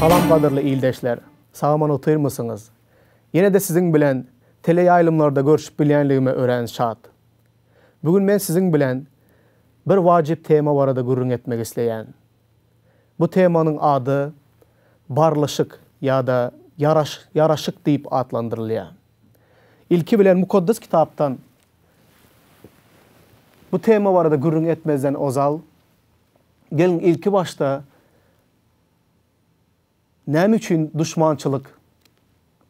Salam qadırlı ildeşler, sağman otur musunuz? Yine de sizin bilen teleyayılımlarda görüşüp bilyenliğime öğren şad. Bugün ben sizin bilen bir vacip tema barada gurrun etmek isteyen. Bu temanın adı barlaşık ya da yaraşık deyip adlandırılıyor. İlki bilen mukaddes kitaptan bu tema barada gurrun etmezden ozal. Gelin ilki başta nem için düşmançılık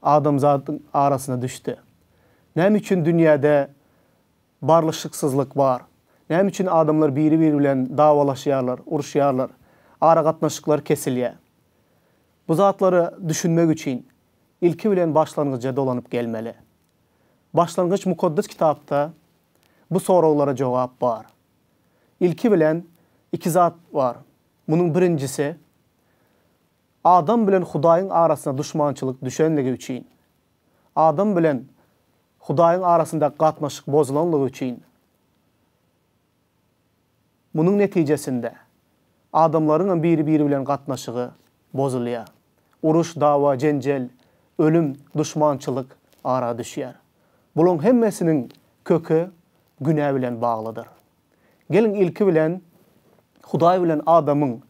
adamzatın arasına düştü? Nem için dünyada barlaşıksızlık var? Nem için adamlar biri bilen davalaşıyarlar, uruşuyarlar, ara katnaşıklar kesiliyor? Bu zatları düşünmek için ilki bilen başlangıca dolanıp gelmeli. Başlangıç mukaddes kitapta bu sorulara cevap var. İlki bilen iki zat var. Bunun birincisi Adam bilen Hudayın arasında düşmançılık düşenligi üçün, Adam bilen Hudayın arasında katnaşık bozulanlığı üçün, bunun neticesinde adamların biri bilen katnaşığı bozuluyor. Uruş, dava, cencel, ölüm, düşmançılık ara düşüyor. Bunun hemmesinin kökü günah bilen bağlıdır. Gelin ilki bilen Huday bilen adamın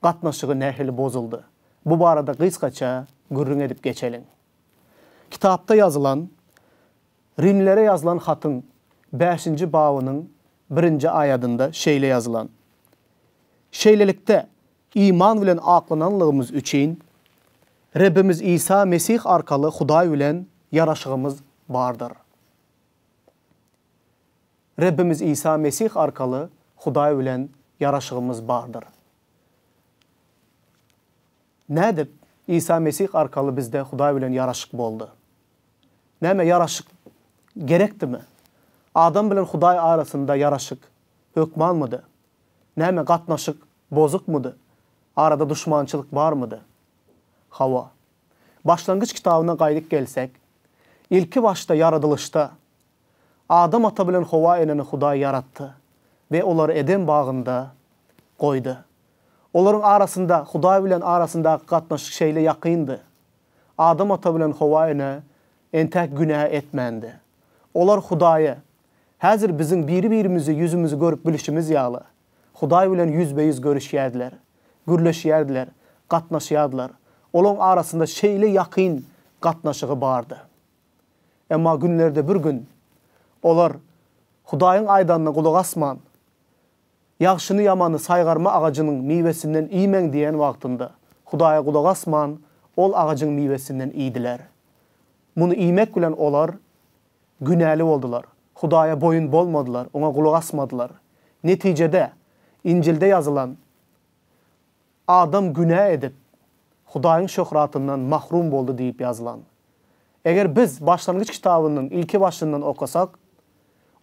katnaşığı nehli bozuldu. Bu barada kıskaça gürrün edip geçelim. Kitapta yazılan, Rimlere yazılan hatın 5. babının 1. ayadında şeyle yazılan. Şeylelikte iman bilen aklananlığımız üçün Rabbimiz İsa Mesih arkalı Huday bilen yaraşığımız vardır. Rabbimiz İsa Mesih arkalı Huday bilen yaraşığımız vardır. Ne de İsa Mesih arkalı bizde Huday bilen yaraşık boldu? Näme yaraşık gerekti mi? Adam bilen Huday arasında yaraşık hökman mıdı? Näme katnaşık bozuk mudu? Arada düşmançılık var mıdı? Hava. Başlangıç kitabına qaydık gelsek, ilki başta yaradılışta Adam ata bilen Hava eneni Huday yarattı ve onları Eden bağında koydu. Onların arasında, Huday bilen arasında katnaşık şeyle yakındı. Adam ata bilen Hava ene entek günah etmendi. Onlar Huday'a, hazır bizim birimizi yüzümüzü görüp bilişimiz yağlı. Huday bilen yüzbeyiz görüşüyerdiler, gürleşiyerdiler, katnaşıyerdiler. Onların arasında şeyle yakın katnaşığı vardı. Ama günlerde bir gün, onlar Huday'ın aydanına kulak asman, yaxşını yamanı saygarma ağacının meyvesinden iyimen diyen vaktinde Hudaya kulak asman, ol ağacın meyvesinden iydiler. Bunu iymek bilen olar günahlı oldular. Hudaya boyun bolmadılar, ona kulak asmadılar. Neticede İncil'de yazılan adam günah edip Hudayın şöhratından mahrum oldu deyip yazılan. Eğer biz başlangıç kitabının ilki başından okusak,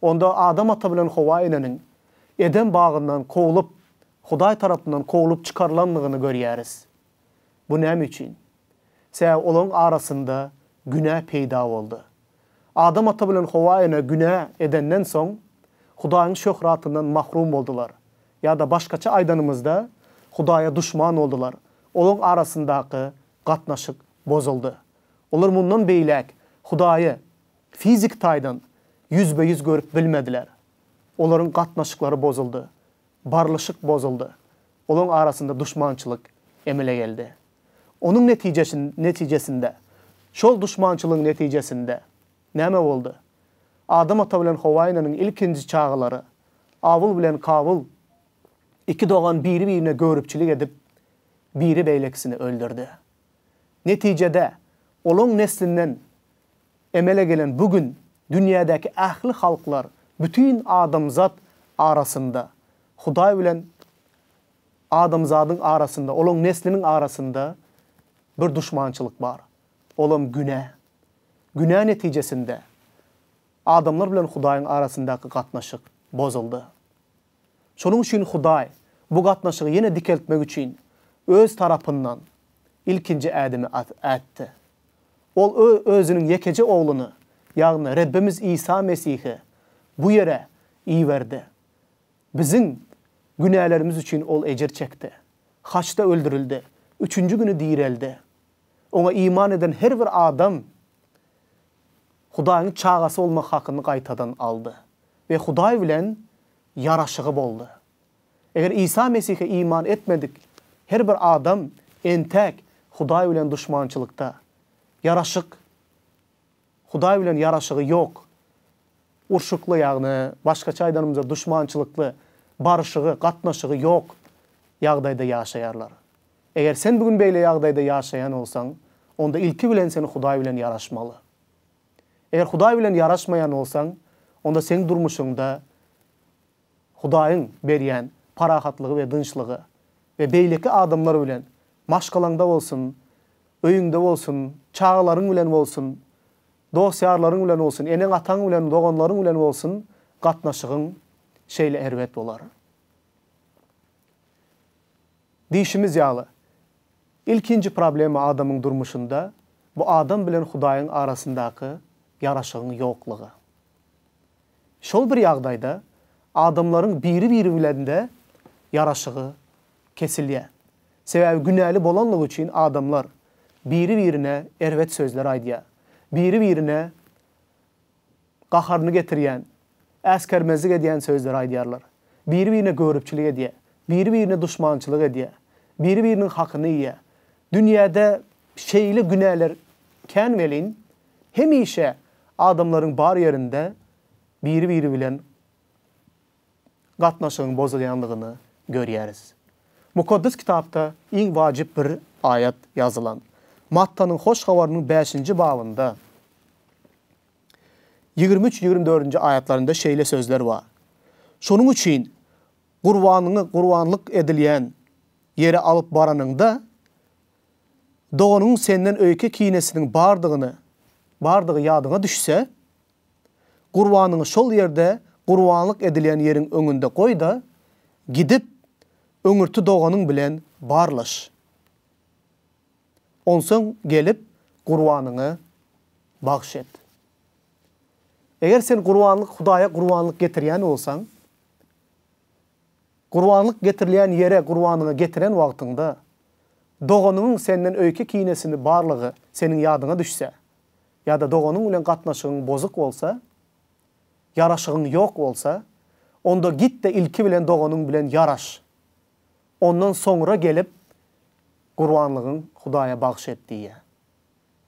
onda Adam ata bilen Hava enenin Eden bağından kovulup, Huday tarafından kovulup çıkarılanlığını görüyoruz. Bu ne için? Onun arasında günah peyda oldu. Adam ata bilen Hava ene günah edenden son, Hudayın şöhratından mahrum oldular. Ya da başkaça aydanımızda Hudaya düşman oldular. Onun arasındaki katnaşık bozuldu. Onlar bundan beylek Hudayı fizik taydan yüzbeyiz görüp bilmediler. Onların katnaşıkları bozuldu. Barlaşık bozuldu. Onun arasında düşmançılık emele geldi. Onun neticesinde, şol düşmançılığın neticesinde neme oldu? Adam ata bilen Hava enenin ilkinci çağıları, avul bilen kavul, iki doğan birine görüpçilik edip, biri beyleksini öldürdü. Neticede, onun neslinden emele gelen bugün, dünyadaki ahli halklar, bütün adamzat arasında, Huday bilen adamzadın arasında, onun neslinin arasında bir düşmançılık var. Olan günah. Günah neticesinde adamlar bilen Hudayın arasındaki katnaşık bozuldu. Şunun için Huday bu katnaşığı yine dikeltmek için öz tarafından ilkinci Adem'i etti. O özünün yekeci oğlunu, yani Rabbimiz İsa Mesih'i bu yere iyi verdi. Bizim günahlarımız için ol ecir çekti. Haçta öldürüldü. üçüncü günü direldi. Ona iman eden her bir adam Hudaýyň çağası olmak hakyny gaýtadan aldı ve Hudaý bilen yaraşıgy boldy. Eger İsa Mesih'e iman etmedik, her bir adam entek Hudaý bilen düşmançylykda, yaraşyk, Hudaý bilen yaraşygy yok, urşukly ýagny, başgaça aýdanymyza düşmançylykly, barışygy, gatnaşygy yok ýagdaýda ýaşaýarlar. Eger sen bugün beýle ýagdaýda ýaşaýan bolsaň, onda ilki bilen seni Hudaý bilen yaraşmaly. Eger Hudaý bilen yaraşmayan bolsaň, onda sen durmuşyňda Hudaýyň berýän parahatlygy we dynçlygy we beýleki adamlar bilen maşgalaňda bolsun, öýüňde bolsun, çağlaryň bilen bolsun, dostýarlaryň bilen bolsun, eneň ataň bilen, doganlaryň bilen bolsun, gatnaşygyň şeýle erbet bolar. Diýişimiz ýaly. İlkinji problema adamyň durmuşynda bu adam bilen Hudaýyň arasyndaky yaraşygyň ýoklugy. Şol bir ýagdaýda adamlaryň biri bilen de yaraşygy kesilýär. Sebäbi günäli bolanlygy üçin adamlar biri-birine erwet sözler aýdýar. Biri-birine gaharny getirýän, äskermezlik edýän sözler aýdýarlar. Biri-birine görüpçilik edýär, biri-birine düşmançylyk edýär, biri-biriniň hakyny ýer. Dünýäde şeýle günäler kän welin, hemişe adamlaryň bar ýerinde biri bilen gatnaşygyň bozulýanlygyny görýäris. Mukaddes kitapda iň wajib bir ayat yazılan. Mattanyň hoş habarynyň 5-nji babynda 23-24-nji ayatlarynda şeýle sözler bar. Şonuň üçin gurbanlyk edilýän ýere alyp baranyňda doğanyň senden öýke kinesiniň bardygy ýadyňa düşse, gurbanyny şol ýerde gurbanlyk edilýän ýeriň öňünde goý da, gidip öňürtü doğanyň bilen barlaş. Onsoň gelip gurbanyny bagş et. Eger sen Hudaýa gurbanlyk getirýän bolsaň, gurbanlyk getirilýän ýere gurbanyny getiren wagtynda doğanyň senden öýke kinesini barlygy seniň ýadyňa düşse, ýa-da doğanyň bilen gatnaşygyň bozuk bolsa, yaraşygyň ýok bolsa, onda git de ilki bilen doğanyň bilen yaraş. Ondan soňra gelip gurbanlygyň Hudaýa bagş et diýär.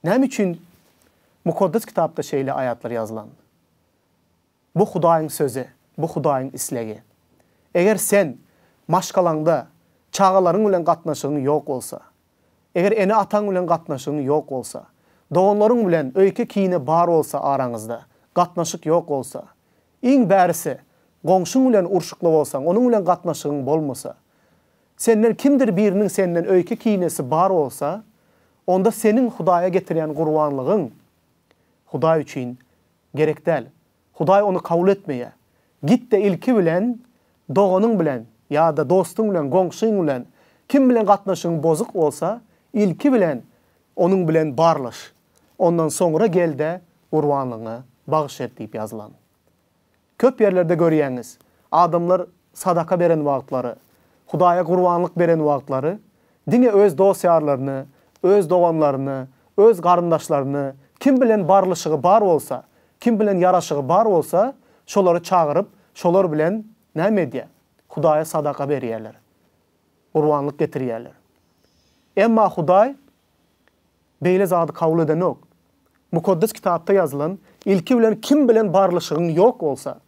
Näme üçin Mukaddes kitapda şeýle ayatlar ýazylan? Bu Hudaýyň sözü, bu Hudaýyň islegi. Eger sen maşgalaňda çağalaryň bilen gatnaşygyň ýok bolsa, eger ene ataň bilen gatnaşygyň ýok bolsa, doğanlaryň bilen öýke kine bar bolsa araňyzda, gatnaşyk ýok bolsa, iň bärisi goňşuň bilen urşukly bolsaň, onuň bilen gatnaşygyň bolmasa, senden kimdir biriniň senden öýke kinesi bar bolsa, onda senin Hudaýa getirýän gurbanlygyň Hudaý üçin gerek däl. Hudaý onu kabul etmeýär. Git de ilki bilen, doğanyň bilen, ýa-da dostuň bilen, goňşuň bilen, kim bilen gatnaşygyň bozuk bolsa, ilki bilen onuň bilen barlaş. Ondan soňra gel de gurbanlygyny bagş et diýip ýazylan. Köp ýerlerde görýäňiz, adamlar sadaka beren wagtlary, Hudaýa gurbanlyk beren wagtlary, diňe öz dostýarlaryny, öz doganlaryny, öz garyndaşlaryny, kim bilen barlyşygy bar bolsa, kim bilen yaraşygy bar bolsa, şolary çağırıp, şolar bilen näme edýär? Hudaýa sadaka berýärler. Gurbanlyk getirýärler. Emma Hudaý beýle zady kabul eden ok. Mukaddes kitapda ýazylan, ilki bilen kim bilen barlyşygyň ýok bolsa,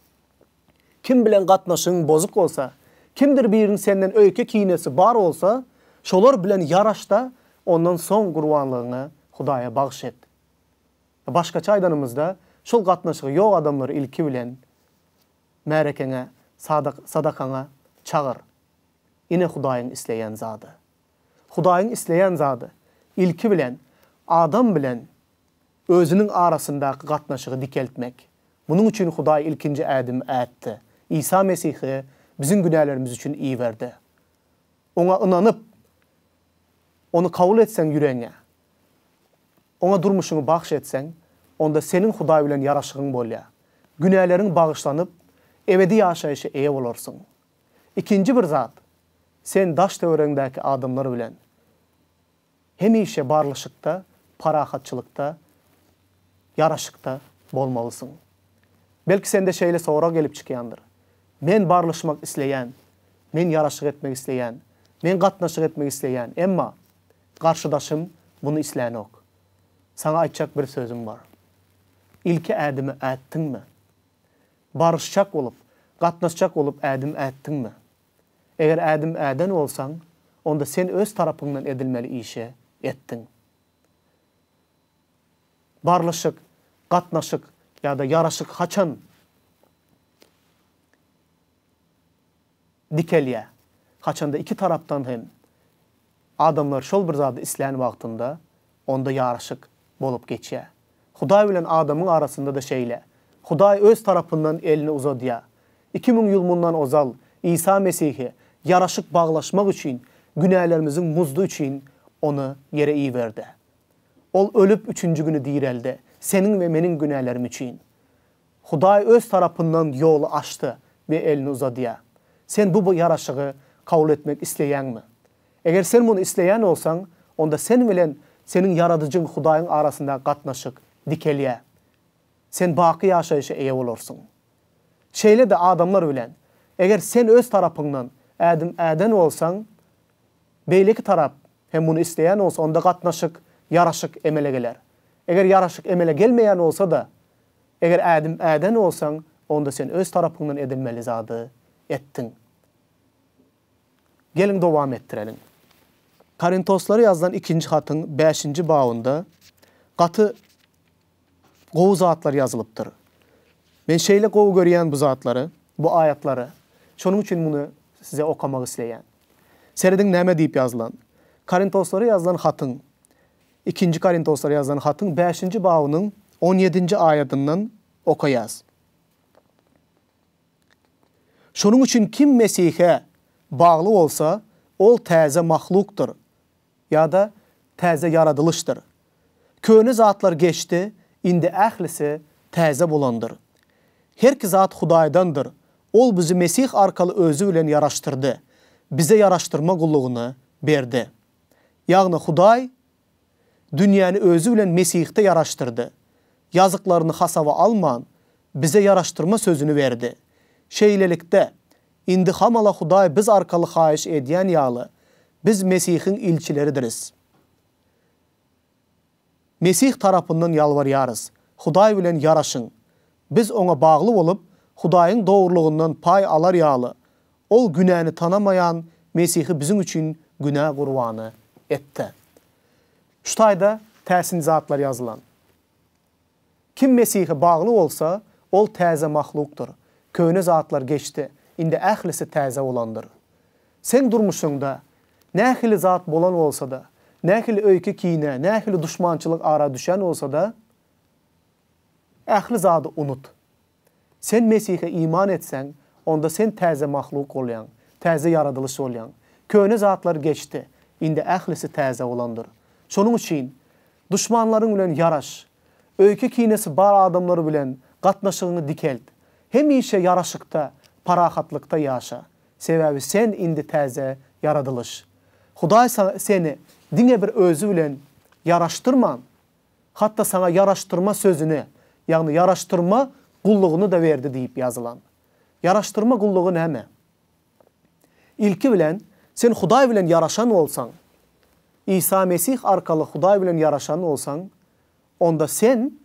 kim bilen gatnaşygyň bozuk bolsa, kimdir biriniň senden öýke kinesi bar bolsa, şolar bilen yaraşda, ondan soň gurbanlygyny Hudaýa bagş et. Başgaça aýdanymyzda şol gatnaşygy ýok adamlary ilki bilen märekene, sadakaňa çağır. Ine Hudaýyň isleýän zady. Hudaýyň isleýän zady ilki bilen adam bilen özüniň arasyndaky gatnaşygy dikeltmek. Buning üçin Hudaý ilkinji ädim ätdi. İsa Mesihi bizim günahlarımız üçün iyi verdi. Ona inanıp, onu kabul etsen yüreğine, ona durmuşunu bağış etsen, onda senin Hudaý bilen yaraşygyň bolýar. Günahların bağışlanıp, ebedi yaşayışa eýe bolarsyň. İkinci bir zat, sen daş döwreňdäki adamlar bilen hemişe barlışıkta, parahatçılıkta, yaraşıkta bolmalısın. Belki sen de şeyle sonra gelip çıkayandır. Men barlışmak isleyen, men yaraşık etmek isleyen, men gatnaşık etmek isleyen, emma karşıdaşım bunu isleyen ok. Sana aytacak bir sözüm var. İlki ädimi ättin mi? Barışacak olup, gatnaşacak olup ädim ättin mi? Eğer ädim äden olsan, onda sen öz tarafından edilmeli işe ettin. Barlışık, gatnaşık ya da yaraşık haçan dikelye. Haçanda iki taraftan hem adamlar şol bir zady isleyen wagtynda onda yaraşık bolup geçýär. Hudaý bilen adamın arasında da şeyle. Hudaý öz tarapyndan elini uzadýar. 2000 ýyl mundan ozal İsa Mesih'i yaraşık bağlaşmak üçin, günahlarımızın muzdu üçin onu yere iýberdi. Ol ölüp 3-nji güni direldi. Senin ve menin günahlarım üçin. Hudaý öz tarapyndan ýol açdy ve elini uzadýar. Sen bu yaraşığı kabul etmek isleýänmi? Eger sen bunu isleýän olsan, onda sen bilen senin yaradıcın Hudaýyň arasında gatnaşyk dikelýär. Sen baky ýaşaýyşa eýe bolarsyň. Şeýle de adamlar bilen, eger sen öz tarapyňdan äden olsan, beýleki tarap hem bunu isleýän olsa, onda gatnaşyk, yaraşyk emele geler. Eger yaraşyk emele gelmeýän olsa da, eger äden olsan, onda sen öz tarapyňdan edilmeli zady ettin. Gelin dowam ettirelim. Korintoslara yazılan 2-nji hatyň 5-nji babynda gaty gowy zatlar yazılıpdyr. Men şeýle gowy görýän bu zatlary, bu aýatlary, şonuň üçin muny size okamak isleýän. Serediň näme diýip yazılan? Korintoslara yazılan hatyň 2-nji Korintoslara yazılan hatyň 5-nji babynyň 17-nji aýatyndan okaýas. Şonuň üçin kim Mesihe bağlı olsa, ol täze mahluktur ya da täze yaradılışdır. Köne zatlar geçti, indi ählisi täze bolandır. Her ki zat Hudaýdandır. Ol bizi Mesih arkaly özü bilen yaraştırdı. Bize yaraştırma gullugyny berdi. Ýagny Hudaý dünýäni özü bilen Mesihde yaraştırdı. Yazıklaryny hasaba alman, bize yaraştırma sözünü verdi. Şeýlelikde indi hamala Hudaý biz arkaly haýyş edýän ýaly, biz Mesihiň ilçileridiriz. Mesih tarapyndan ýalvarýarys. Hudaý bilen yaraşyň. Biz ona bagly bolup, Hudaýyň dogrulygundan pay alar ýaly. Ol günäni tanamayan Mesihi bizim üçin günah gurbany etdi. Şu taýda täsin zatlar yazılan. Kim Mesihe bagly bolsa, ol täze mahlukdur. Köne zatlar geçti. Indi ählisi täze olandır. Sen durmuşunda nähili zat bolan olsa da, nähili öýke kine, nähili düşmançylyk ara düşen olsa da, ähli zady unut. Sen Mesihe iman etsen, onda sen täze mahluk bolýan, täze yaradylış bolýan. Köne zatlar geçti. Indi ählisi täze olandır. Şonuň üçin düşmanlaryň bilen yaraş, öýke kinesi bar adamlary bilen gatnaşygyny dikelt. Hemişe yaraşykda, parahatlıkta yaşa. Sebebi sen indi täze yaradılış. Hudaý seni diňe bir özü bilen yaraştırman, hatta sana yaraştırma sözünü, ýagny yaraştırma gullugyny da berdi diýip yazılan. Yaraştırma gullugy näme? İlki bilen sen Hudaý bilen yaraşan olsan, İsa Mesih arkaly Hudaý bilen yaraşan olsan, onda sen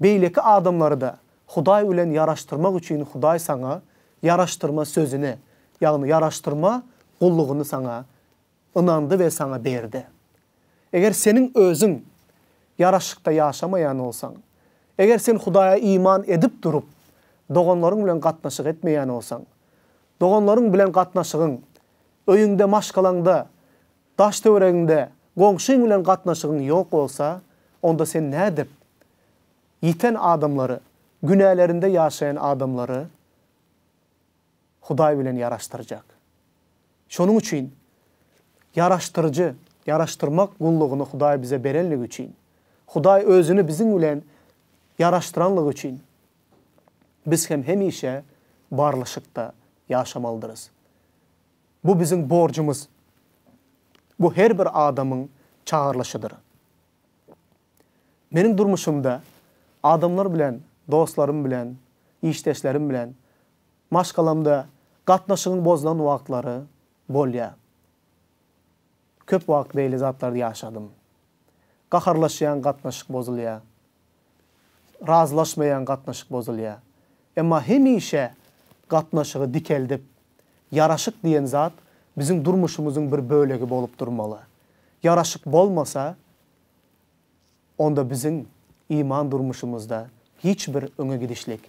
beýleki adamlary da Hudaý bilen yaraştırmak üçin Hudaý sana yaraştırma sözünü, ýagny yaraştırma gullugyny sana ynandy ve sana berdi. Eger senin özüň yaraşykda ýaşamaýan olsan, eger sen Hudaýa iman edip durup doganlaryň bilen gatnaşyk etmeýän olsan, doganlaryň bilen gatnaşygyň öýüňde, maşgalaňda, daş töwereginde, goňşyň bilen gatnaşygyň ýok bolsa, onda sen nädip ýiten adamlary, günahlarynda ýaşaýan adamlary Hudaý bilen yaraştırjak. Şonuň üçin yaraştırjy, yaraştırmak gullugyny Hudaý bize berenligi üçin, Hudaý özüni biziň bilen yaraştıranlygy üçin biz hem hemişe barlaşykda ýaşamalydyryz. Bu biziň borjumuz. Bu her bir adamın çağırlaşıdır. Menin durmuşumda adamlar bilen, dostlarım bilen, işteşlerim bilen maşgalamda gatnaşygyň bozulan wagtlary bolýa. Köp wagt beýle zatlarda ýaşadym. Gaharlaşýan gatnaşyk bozulýa. Razılaşmayan gatnaşyk bozulýa. Emma hemişe gatnaşygy dikeldip, yaraşyk diýen zat bizim durmuşumyzyň bir bölegi bolup durmaly. Yaraşyk bolmasa, onda bizim iman durmuşumuzda hiç bir öňe gidişlik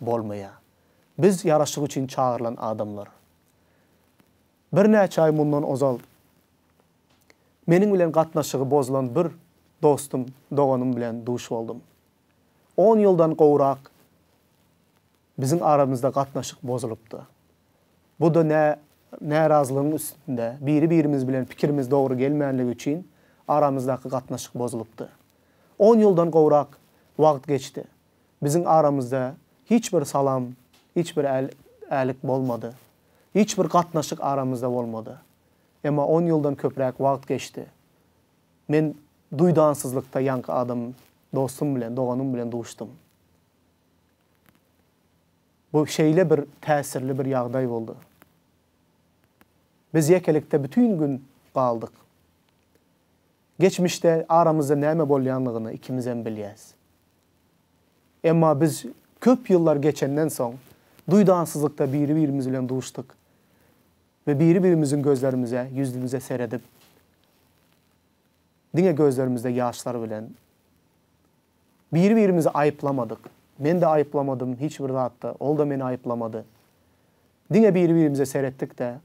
bolmaýa. Biz yaraşyk üçin çağırılan adamlar. Bir näçe ay mundan ozal meniň bilen gatnaşygy bozulan bir dostum, doganım bilen duş boldum. 10 ýyldan gowrak bizim aramızda gatnaşyk bozulupdy. Bu da närazylygyň üstünde biri-birimiz bilen pikirimiz dogry gelmänligi üçin aramızdaky gatnaşyk bozulupdy. 10 ýyldan gowrak wagt geçdi. Bizim aramızda hiç bir salam, hiç bir älik bolmady. Hiç bir gatnaşyk aramızda bolmady. Emma 10 ýyldan köprek wagt geçdi. Men duýdansızlykda ýanky adam dostum bilen, doganım bilen duşdum. Bu şeýle bir täsirli bir ýagdaý boldy. Biz ýekelikde bütün gün galdyk. Geçmişde aramızda näme bolýanlygyny ikimiz hem bilýäs. Emma biz köp ýyllar geçenden soň duýdansızlykda biri-birimiz bilen duşdyk ve biri-birimizin gözlerimize, yüzümüze seredip diňe gözlerimizde ýaşlar bilen biri-birimizi aýyplamadyk. Men de aýyplamadym hiç bir zatda, ol da meni aýyplamady. Diňe biri-birimize seretdik de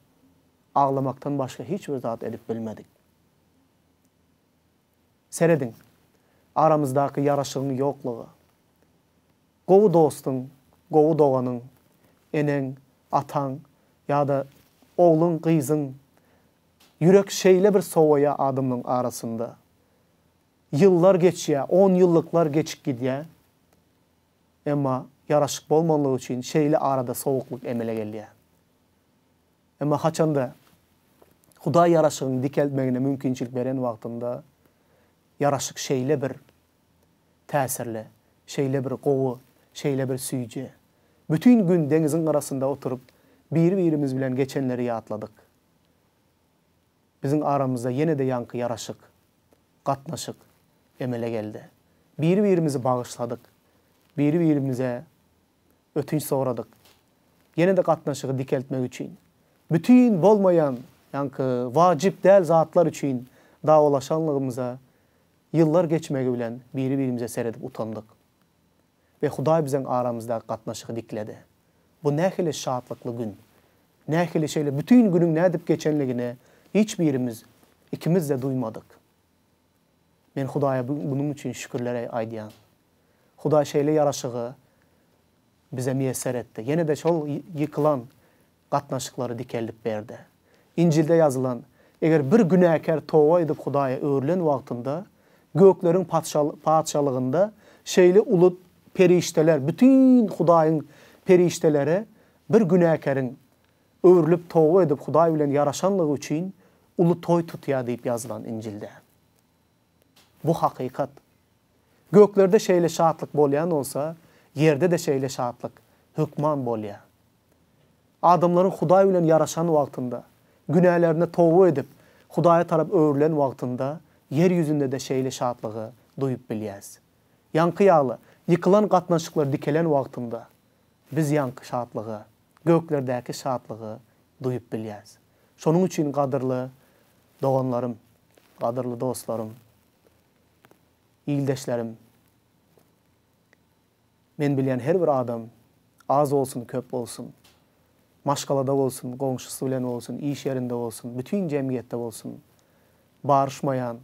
ağlamaktan başka hiç bir zat edip bilmedik. Seredin, aramızdaky yaraşygyň ýoklugy. Gowy dostun, gowy doganyň, eneň, ataň ýa-da ogluň, gyzyň ýürek şeýle bir sowaýa adamyň arasynda. Yıllar geçýär, 10 ýyllyklar geçip gidýär. Emma yaraşyk bolmanlygy üçin şeýle arada sowukluk emele gelýär. Emma haçanda Hudaý yaraşygyň dikelmegine mümkinçilik beren wagtynda yaraşyk şeýle bir täsirli, şeýle bir gowy, şeýle bir süýji. Bütün gün deňiziň arasynda oturup biri-birimiz bilen geçenleri ýatladyk. Bizim aramızda yine de yankı yaraşyk, gatnaşyk emele geldi. Biri-birimizi bağışladık. Biri-birimize ötünç soradyk. Yine de gatnaşygy dikeltmek üçin. Bütün bolmayan yankı vacip däl zatlar üçin dawalaşanlygymyza yıllar geçmegi bilen biri-birimize seredip utandyk. Ve Hudaý biziň aramızda gatnaşygy dikledi. Bu nähili şadlykly gün. Nähili şeýle bütün günüň nädip geçenligini hiç birimiz, ikimiz de duymadık. Men Hudaýa bunun için şükürler aýdýan. Hudaý şeýle yaraşygy bize miýesser etdi. Yine de şol yıkılan gatnaşyklary dikelip berdi. İncilde yazılan, eger bir günäkär towa edip Hudaýa öwrülen wagtynda göklerin padşalygynda şeýle ulut perişteler, bütün Hudaýyň perişteleri bir günäkäriň öwrülip towa edip Hudaý bilen yaraşanlygy üçin ulu toy tutýar diýip yazılan İncilde. Bu hakikat. Göklerde şeýle şadlyk bolýan olsa, yerde de şeýle şadlyk hükman bolýar. Adamlaryň Hudaý bilen yaraşan wagtynda, günälerine towa edip Hudaýa tarap öwrülen wagtynda yer ýüzünde de şeýle şadlygy duýup bilýäs. Yankı ýaly, yıkılan gatnaşyklar dikelen wagtynda biz yankı şadlygy, göklerdäki şadlygy duýup bilýäs. Şonuň üçin gadyrly doganlarym, gadyrly dostlarym, ýyldaşlarym, men bilýän her bir adam az olsun, köp bolsun, maşgalada bolsun, goňşusy bilen bolsun, iş ýerinde bolsun, bütün jemgyýetde bolsun, barışmayan,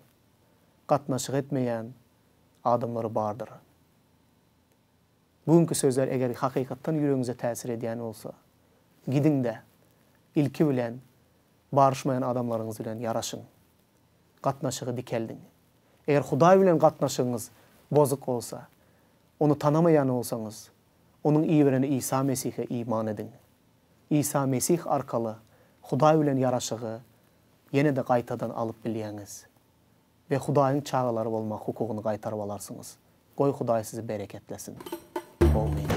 gatnaşyk etmeýän adamlary bardyr. Bugünkü sözler eger hakykatdan ýüregiňize täsir edýän bolsa, gidin-de ilki bilen barışmayan adamlaryňyz bilen yaraşyň. Gatnaşygy dikeldin. Eger Hudaý bilen gatnaşygyňyz bozuk bolsa, onu tanamayan olsaňyz, onun iýbereni İsa Mesihe iman edin. İsa Mesih arkaly Hudaý bilen yaraşygy ýene de gaýtadan alyp bilýäňiz. ve Hudaýyň çağalary bolmak hukukunu gaýtaryp alarsınız. Goý Hudaý sizi bereketlesin. Amin.